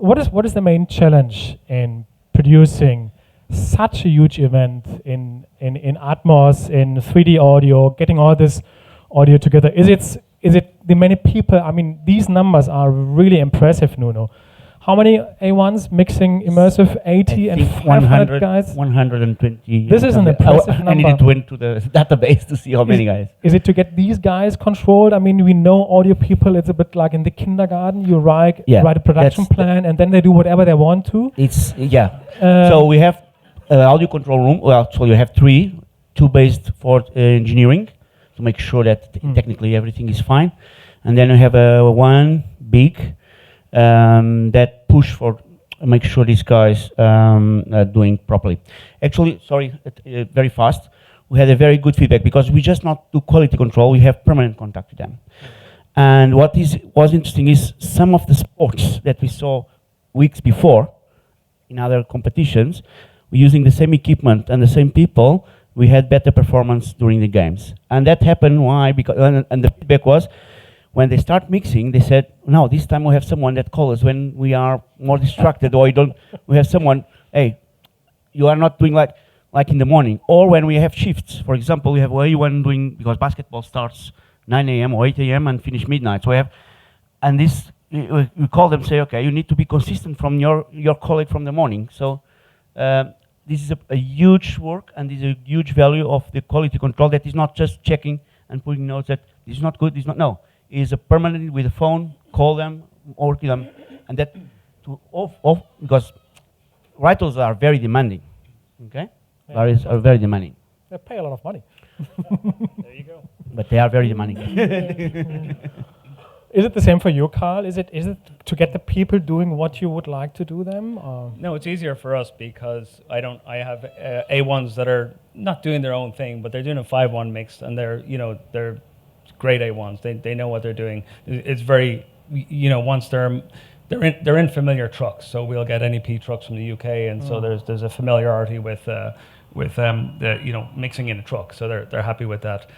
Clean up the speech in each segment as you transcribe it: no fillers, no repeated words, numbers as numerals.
what is the main challenge in producing such a huge event in Atmos, in 3D audio, getting all this audio together? Is it the many people? I mean, these numbers are really impressive, Nuno. How many A1s mixing immersive 80 and 500 guys? 120. This is an impressive number. I needed to went to the database to see how many guys. Is it to get these guys controlled? I mean, we know audio people, it's a bit like in the kindergarten. You write a production plan and then they do whatever they want to. It's, so we have audio control room. Well, so you have two based for engineering to make sure that technically everything is fine. And then we have one big that push for make sure these guys are doing properly. Actually, sorry, very fast. We had a very good feedback because we just not do quality control. We have permanent contact with them. And what was interesting is some of the sports that we saw weeks before in other competitions, we're using the same equipment and the same people. We had better performance during the games, and that happened. Why? Because and the feedback was, when they start mixing, they said, no, this time we have someone that calls us when we are more distracted, or we have someone, hey, you are not doing like in the morning. Or when we have shifts, for example, we have A1 doing, because basketball starts 9 a.m. or 8 a.m. and finish midnight. So we have, and this, we call them, say, okay, you need to be consistent from your colleague from the morning. So this is a huge work, and this is a huge value of the quality control that is not just checking and putting notes that this is not good, this is not, no. Is a permanently with a phone, call them, or to them, and that to off because writers are very demanding. Okay, writers are very demanding. They pay a lot of money. There you go. But they are very demanding. Is it the same for you, Karl? Is it to get the people doing what you would like to do them? Or? No, it's easier for us because I have A1s that are not doing their own thing, but they're doing a 5-1 mix, and they're great A1s. They know what they're doing. It's very, once they're in familiar trucks. So we'll get NEP trucks from the UK, and so there's a familiarity with mixing in a truck. So they're happy with that.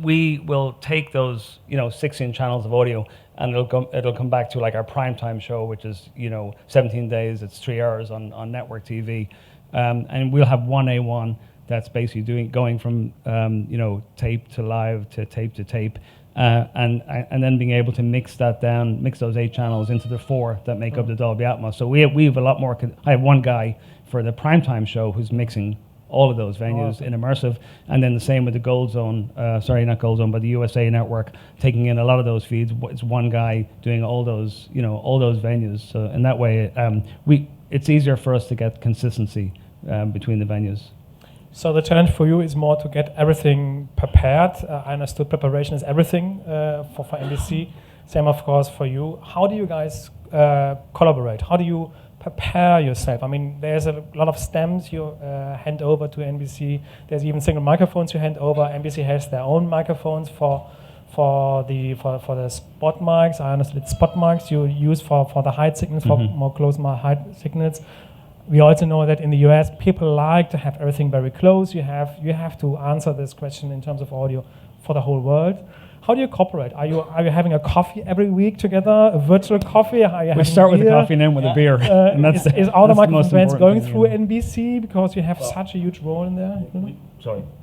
We will take those 16 channels of audio, and it'll come back to like our primetime show, which is 17 days. It's 3 hours on network TV, and we'll have one A1 that's basically going from tape to live to tape, and then being able to mix those 8 channels into the 4 that make up the Dolby Atmos. So we have a lot more. I have one guy for the primetime show who's mixing all of those venues in immersive, and then the same with the Gold Zone. Sorry, not Gold Zone, but the USA Network, taking in a lot of those feeds. It's one guy doing all those venues. So in that way, it's easier for us to get consistency between the venues. So the challenge for you is more to get everything prepared. I understood preparation is everything for NBC. Same, of course, for you. How do you guys collaborate? How do you prepare yourself? I mean, there's a lot of stems you hand over to NBC. There's even single microphones you hand over. NBC has their own microphones for the spot mics. I understood it's spot mics you use for the high signals, for more close high signals. We also know that in the US, people like to have everything very close. You have to answer this question in terms of audio for the whole world. How do you cooperate? Are you having a coffee every week together, a virtual coffee? We start with a coffee and then with a beer. And is all the microphones going through NBC because you have such a huge role in there?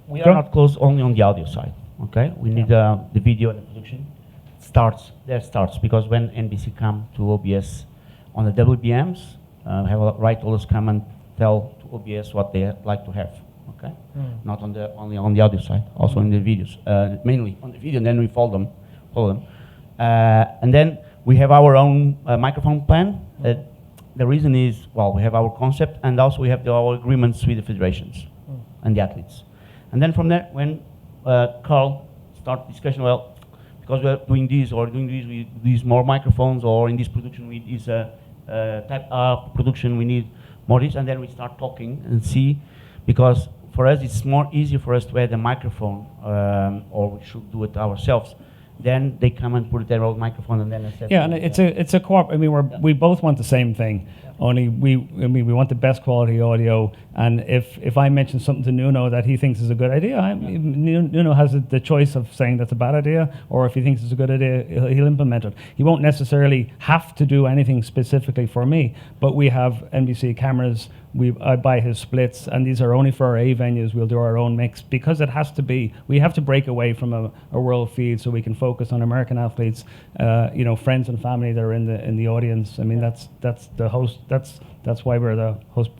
We are not close only on the audio side. Okay, we need the video and the production starts because when NBC come to OBS on the WBMs, have writers come and tell to OBS what they like to have. Okay, not only on the audio side, also in the videos, mainly on the video, and then we follow them, and then we have our own microphone plan. The reason is, well, we have our concept, and also we have our agreements with the federations and the athletes, and then from there, when Karl start discussion, well, because we're doing this we use more microphones, or in this production we use type of production we need more this, and then we start talking and see, because for us it's more easy for us to add a microphone, or we should do it ourselves. Then they come and put their own microphone, and then I said, and it's a co-op. I mean, we both want the same thing. Only we want the best quality audio. And if I mention something to Nuno that he thinks is a good idea, Nuno has the choice of saying that's a bad idea, or if he thinks it's a good idea, he'll implement it. He won't necessarily have to do anything specifically for me, but we have NBC cameras. I buy his splits, and these are only for our A venues. We'll do our own mix because it has to be. We have to break away from a world feed so we can focus on American athletes, friends and family that are in the audience. I mean, that's the host. That's why we're the host,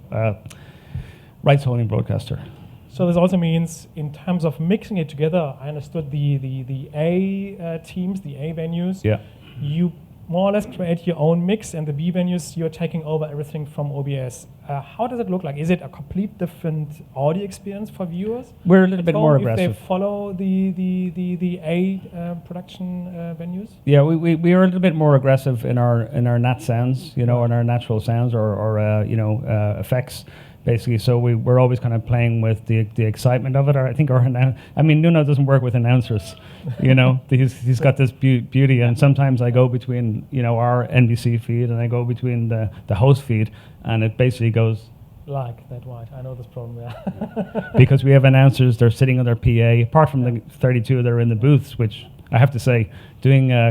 rights holding broadcaster. So this also means, in terms of mixing it together, I understood the A teams, the A venues. Yeah. You more or less create your own mix, and the B venues, you're taking over everything from OBS. How does it look like? Is it a complete different audio experience for viewers? We're a little bit more aggressive. If they follow the A production venues? Yeah, we are a little bit more aggressive in our nat sounds, in our natural sounds or effects. Basically, so we're always kind of playing with the excitement of it. Or I think Nuno doesn't work with announcers, he's got this beauty. And sometimes I go between our NBC feed and I go between the host feed, and it basically goes like that. Right, I know this problem. Yeah. Because we have announcers, they're sitting on their PA. Apart from the 32 that are in the booths, which I have to say,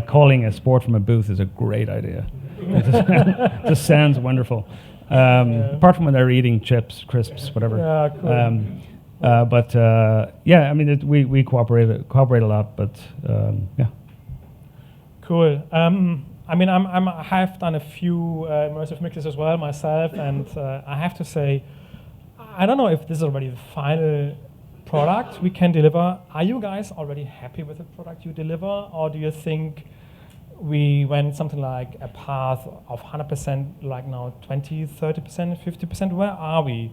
calling a sport from a booth is a great idea. It just sounds wonderful. Apart from when they're eating chips, crisps, whatever. Yeah, cool. We cooperate a lot, but yeah. Cool. I have done a few immersive mixes as well myself, and I have to say, I don't know if this is already the final product we can deliver. Are you guys already happy with the product you deliver, or do you think we went something like a path of 100%, like now 20, 30%, 50%? Where are we?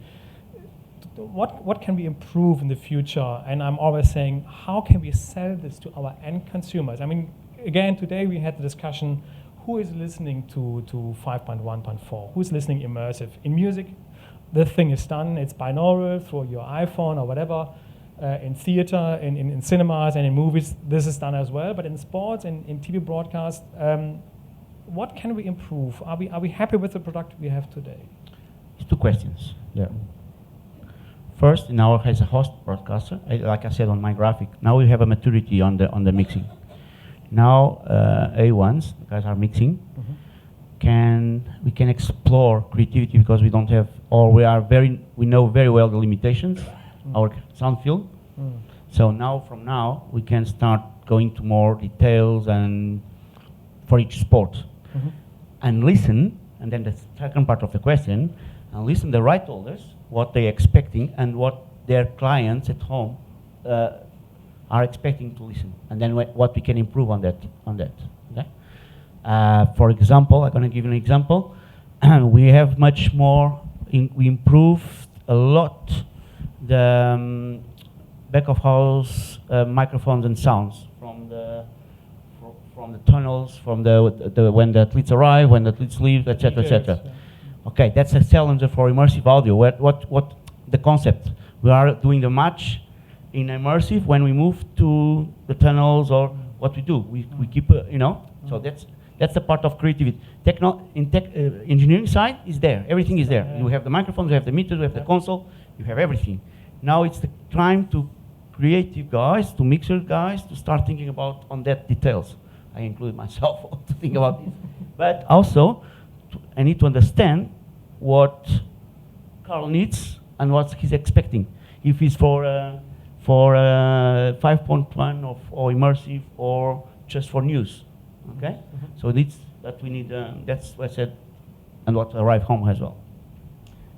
What can we improve in the future? And I'm always saying, how can we sell this to our end consumers? I mean, again, today we had the discussion, who is listening to 5.1.4? Who's listening immersive? In music, the thing is done. It's binaural through your iPhone or whatever. In theater, in cinemas, and in movies, this is done as well. But in sports and in TV broadcast, what can we improve? Are we happy with the product we have today? It's two questions. Yeah. First, now as a host broadcaster, like I said on my graphic, now we have a maturity on the mixing. Now A1s, the guys are mixing, we can explore creativity because we don't have, or we know very well the limitations. Our sound field. So from now we can start going to more details and for each sport and listen. And then the second part of the question, and listen the right holders, what they're expecting and what their clients at home are expecting to listen, and then what we can improve on that. Okay. For example, I'm going to give you an example. We have much more. We improved a lot the back of house microphones and sounds from the tunnels, from the when the athletes arrive, when the athletes leave, etc., etc. Okay, that's a challenger for immersive audio. What the concept? We are doing the match in immersive. When we move to the tunnels, or what we do, we keep So that's the part of creativity. Engineering side is there. Everything is there. You have the microphones, you have the meters, you have the console, you have everything. Now it's the time to creative guys, to mixer guys, to start thinking about on that details. I include myself to think about this. But also, I need to understand what Karl needs and what he's expecting. If it's for 5.1 or immersive or just for news. Okay? So that we need, that's what I said, and what arrived home as well.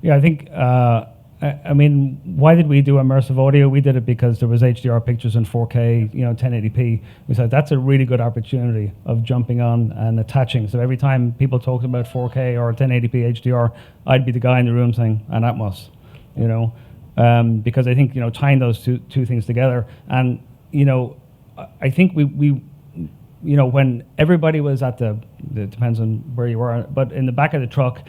Yeah, I think, why did we do immersive audio? We did it because there was HDR pictures in 4K, 1080p. We said that's a really good opportunity of jumping on and attaching. So every time people talked about 4K or 1080p HDR, I'd be the guy in the room saying, and Atmos, because I think, tying those two things together. And, I think we when everybody was at it depends on where you were, but in the back of the truck,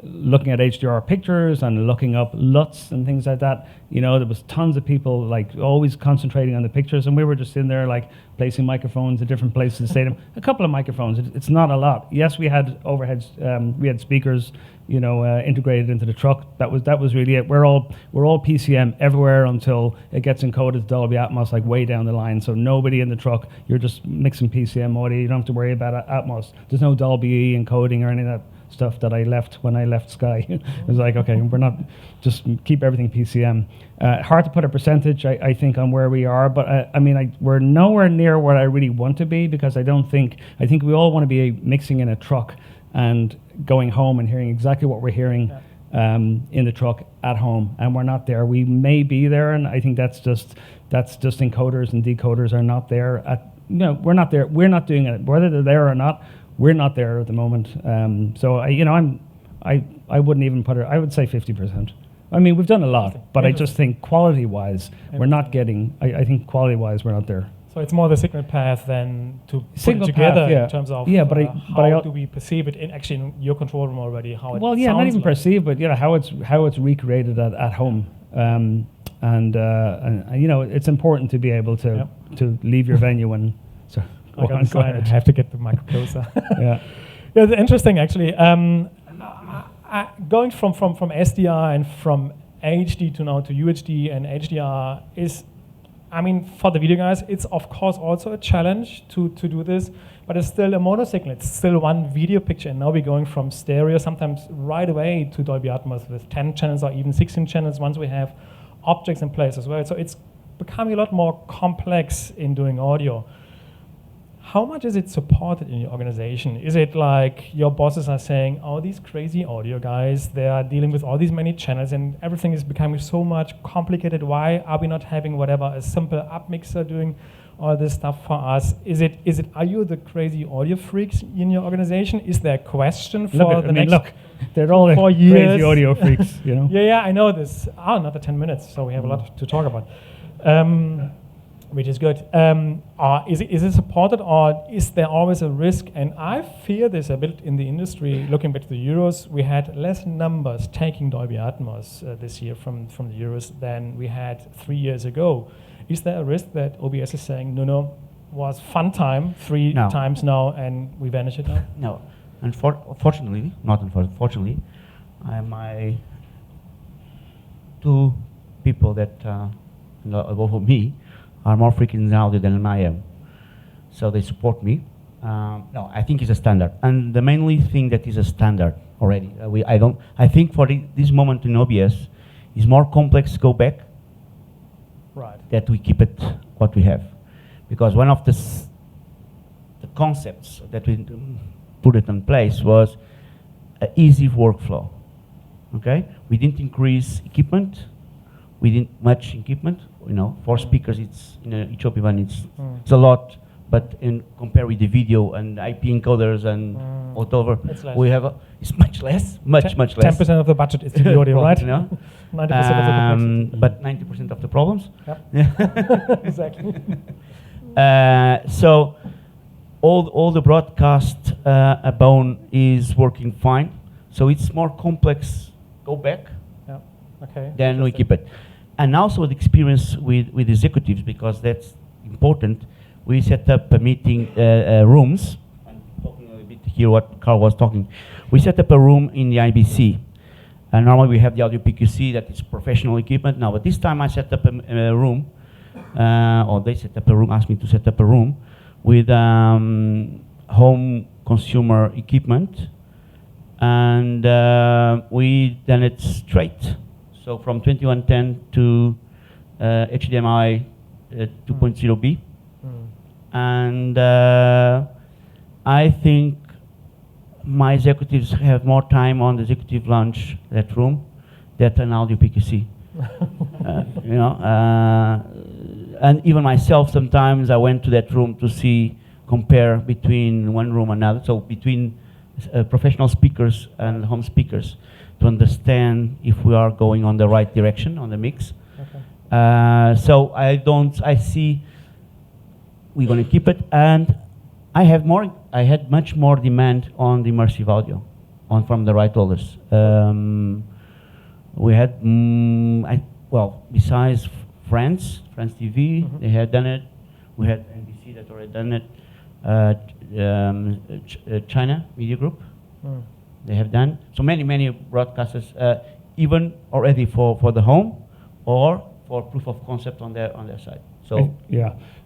looking at HDR pictures and looking up LUTs and things like that. You know, there was tons of people like always concentrating on the pictures, and we were just in there like placing microphones at different places in the stadium. A couple of microphones, it's not a lot. Yes, we had overheads, we had speakers, you know, integrated into the truck. That was really it. We're all PCM everywhere until it gets encoded to Dolby Atmos, like way down the line. So nobody in the truck. You're just mixing PCM audio. You don't have to worry about Atmos. There's no Dolby E encoding or any of that stuff that I left when I left Sky. It was like, okay, we're not, just keep everything PCM. Hard to put a percentage, I think, on where we are, but I mean, we're nowhere near where I really want to be, because I think we all want to be mixing in a truck and going home and hearing exactly what we're hearing in the truck at home, and we're not there. We may be there, and I think that's just encoders and decoders are not there. We're not there. We're not doing it. Whether they're there or not, we're not there at the moment. So I wouldn't even put it. I would say 50%. I mean, we've done a lot, but I just think quality-wise, we're not getting. I think quality-wise, we're not there. So it's more the signal path than to put it Signal together path, yeah. in terms of Yeah, but how do we perceive it in your control room already? How it Well, yeah, not sounds even like. perceived, but how it's recreated at home. And you know, it's important to be able to leave your venue and. So I got inside. I have to get the mic closer. Yeah. Yeah, it's interesting actually. Going from SDR and from HD to now to UHD and HDR is, I mean, for the video guys, it's of course also a challenge to do this, but it's still a mono signal. It's still one video picture, and now we're going from stereo sometimes right away to Dolby Atmos with 10 channels or even 16 channels once we have objects in place as well. So it's becoming a lot more complex in doing audio. How much is it supported in your organization? Is it like your bosses are saying, oh, these crazy audio guys, they are dealing with all these many channels and everything is becoming so much complicated. Why are we not having whatever, a simple up mixer doing all this stuff for us? Are you the crazy audio freaks in your organization? Is there a question for the next they're all 4 years? Crazy audio freaks, you know? Yeah, I know this. Another 10 minutes, so we have a lot to talk about. Which is good. Is it supported, or is there always a risk? And I fear this a bit in the industry. Looking back to the Euros, we had less numbers taking Dolby Atmos this year from the Euros than we had 3 years ago. Is there a risk that OBS is saying, no, was fun time three times now and we vanish it now? No. Unfortunately, my two people that above me are more freaking in audio than I am. So they support me. No, I think it's a standard. And the mainly thing that is a standard already. I think for this moment in OBS is more complex to go back. Right. That we keep it what we have. Because one of the concepts that we put it in place was an easy workflow. Okay? We didn't increase equipment. We didn't much equipment. You know, for speakers, it's each of one it's a lot, but in compare with the video and IP encoders and whatever, we have it's much less, much less. 10% of the budget is the audio, right? You know? 90% of the complexity. But 90% of the problems. Yep. Exactly. So all the broadcast bone is working fine. So it's more complex. Go back. Yeah. Okay. Then we keep it. And also the experience with executives, because that's important. We set up a meeting rooms. I'm talking a bit here what Karl was talking. We set up a room in the IBC. And normally we have the audio PQC, that is professional equipment. Now, but this time I set up a room, or they set up a room, asked me to set up a room with home consumer equipment. And we done it straight. So from 2110 to HDMI 2.0B. And I think my executives have more time on the executive lounge, that room, than an audio PQC. You know, and even myself, sometimes I went to that room to compare between one room and another. So between professional speakers and home speakers, to understand if we are going on the right direction on the mix. Okay. So I see we're going to keep it, and I had much more demand on the immersive audio, on from the right holders. We had, besides France TV, they had done it. We had NBC that already done it. China Media Group, they have done. So many broadcasters, even already for the home or for proof of concept on their side. So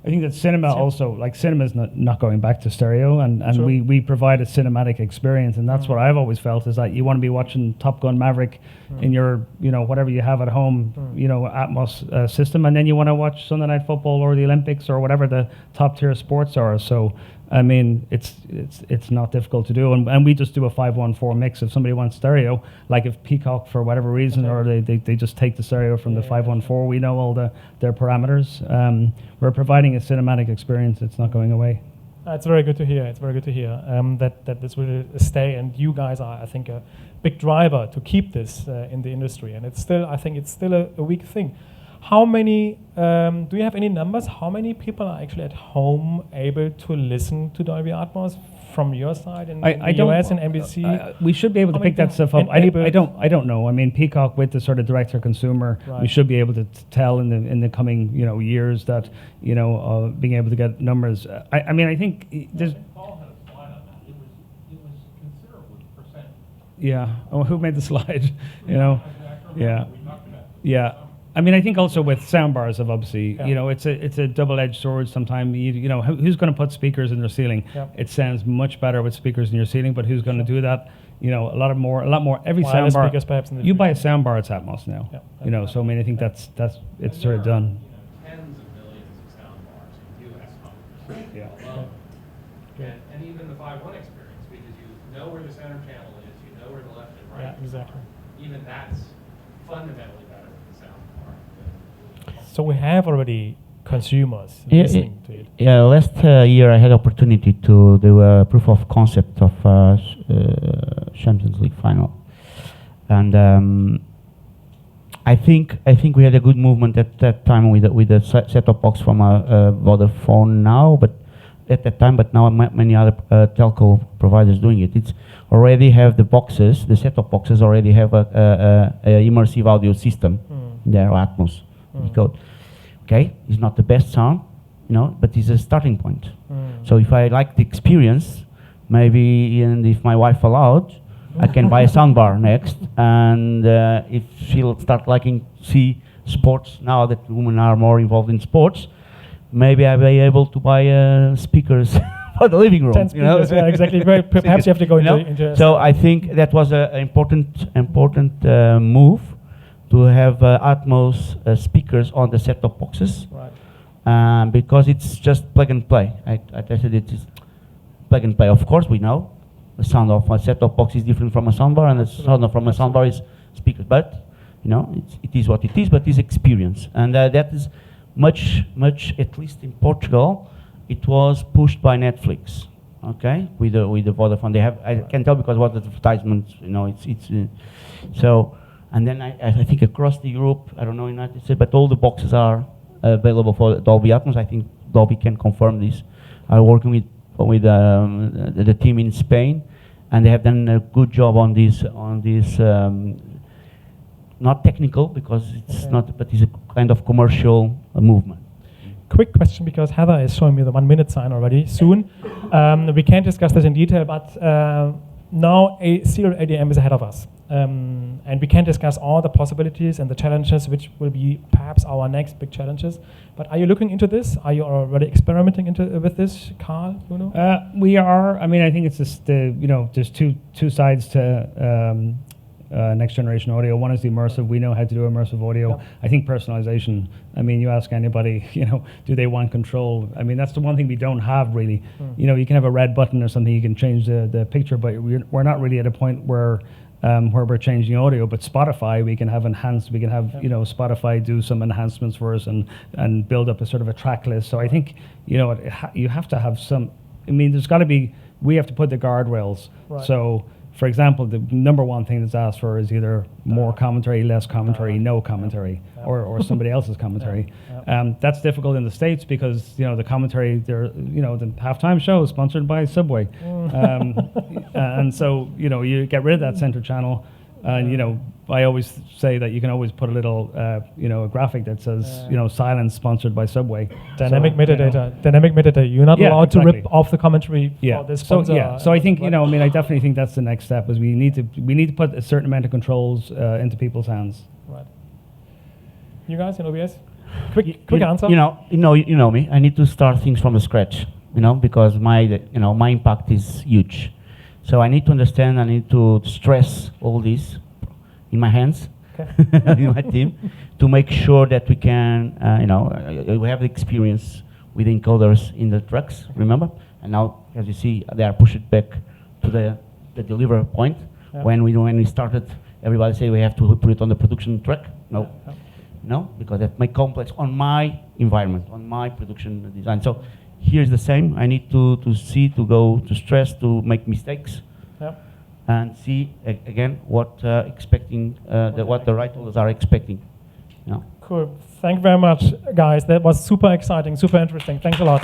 I think that cinema also, like cinema is not going back to stereo, and we provide a cinematic experience, and that's what I've always felt, is that you want to be watching Top Gun Maverick in your, whatever you have at home, Atmos system, and then you want to watch Sunday Night Football or the Olympics or whatever the top tier sports are. So I mean, it's not difficult to do, and we just do a 514 mix. If somebody wants stereo, like if Peacock for whatever reason, or they just take the stereo from the 514, we know all their parameters. We're providing a cinematic experience. It's not going away. It's very good to hear. It's very good to hear that this will stay, and you guys are, I think, a big driver to keep this in the industry. And it's still, I think, it's still a weak thing. How many, do you have any numbers? How many people are actually at home able to listen to Dolby Atmos from your side in the US and NBC? We should be able to pick that stuff up. I don't know. I mean, Peacock with the sort of direct to consumer, we should be able to tell in the coming years that being able to get numbers. I mean, I think there's. Paul had a slide on that. It was considerable percent. Yeah. Oh, who made the slide? Yeah. I mean, I think also with soundbars have obviously, it's a double-edged sword. Sometimes who's going to put speakers in their ceiling? Yeah. It sounds much better with speakers in your ceiling, but who's going to do that? A lot more. Every soundbar. You buy a soundbar, it's Atmos now. Yeah. So I mean, I think that's it's sort of done. Tens of millions of soundbars in U.S. homes. Yeah. And even the 5.1 experience, because you know where the center channel is, you know where the left and right. Yeah, exactly. Even that's fundamentally better. So we have already consumers listening to it. Yeah, last year I had opportunity to do a proof of concept of Champions League final, and I think we had a good movement at that time with the set-top box from Vodafone now, but at that time, but now many other telco providers doing it. It's already have the boxes, the set-top boxes already have a immersive audio system, their Atmos. Code. Okay, it's not the best sound, but it's a starting point. So if I like the experience, maybe, and if my wife allowed, I can buy a soundbar next, and if she'll start liking sports now that women are more involved in sports, maybe I'll be able to buy speakers for the living room. 10 speakers, yeah, exactly. Perhaps you have to go into. So I think that was an important move. To have Atmos speakers on the set-top boxes, right? Because it's just plug and play. I tested it, it's plug and play. Of course, we know the sound of a set-top box is different from a soundbar, and the sound from a soundbar is speakers. But it is what it is. But it's experience, and that is much, at least in Portugal, it was pushed by Netflix. Okay, with the Vodafone, they have. I can tell because what the advertisements, it's so. And then I think across the Europe, I don't know United States, but all the boxes are available for Dolby Atmos. I think Dolby can confirm this. I'm working with the team in Spain, and they have done a good job on this. Not technical because it's not, but it's a kind of commercial movement. Quick question, because Heather is showing me the 1 minute sign already. Soon, we can't discuss this in detail, but now a serial ADM is ahead of us. And we can discuss all the possibilities and the challenges, which will be perhaps our next big challenges. But are you looking into this? Are you already experimenting with this, Karl, Nuno? We are. I mean, I think it's just there's two sides to next generation audio. One is the immersive. We know how to do immersive audio. Yep. I think personalization. I mean, you ask anybody, do they want control? I mean, that's the one thing we don't have really. You can have a red button or something. You can change the picture, but we're not really at a point where we're changing audio. But Spotify, we can have enhanced. We can have Spotify do some enhancements for us and build up a sort of a track list. So I think you have to have some. I mean, there's got to be. We have to put the guardrails. Right. So. For example, the number one thing that's asked for is either more commentary, less commentary, no commentary, or somebody else's commentary. That's difficult in the States because the commentary, the halftime show is sponsored by Subway. And so, you know, you get rid of that center channel, and, you know, I always say that you can always put a little, you know, a graphic that says, you know, silence sponsored by Subway. Dynamic So, metadata. you know, Dynamic metadata. You're not Yeah, allowed to exactly. rip off the commentary yeah. for this So sponsor. yeah. So I think, you know, I mean, I definitely think that's the next step, is we need to put a certain amount of controls into people's hands. Right. You guys in OBS? Quick answer. You know me. I need to start things from the scratch. You know, because my impact is huge. So I need to understand. I need to stress all this in my hands, in my team, to make sure that we can, we have the experience with encoders in the trucks. Remember, and now, as you see, they are pushed back to the deliver point. Yeah. When we started, everybody said we have to put it on the production truck. No. Yeah. No, because that makes complex on my environment, on my production design. So here's the same. I need to see, to go to stress, to make mistakes, and see again what what the right holders are expecting. You know. Cool. Thank you very much, guys. That was super exciting, super interesting. Thanks a lot.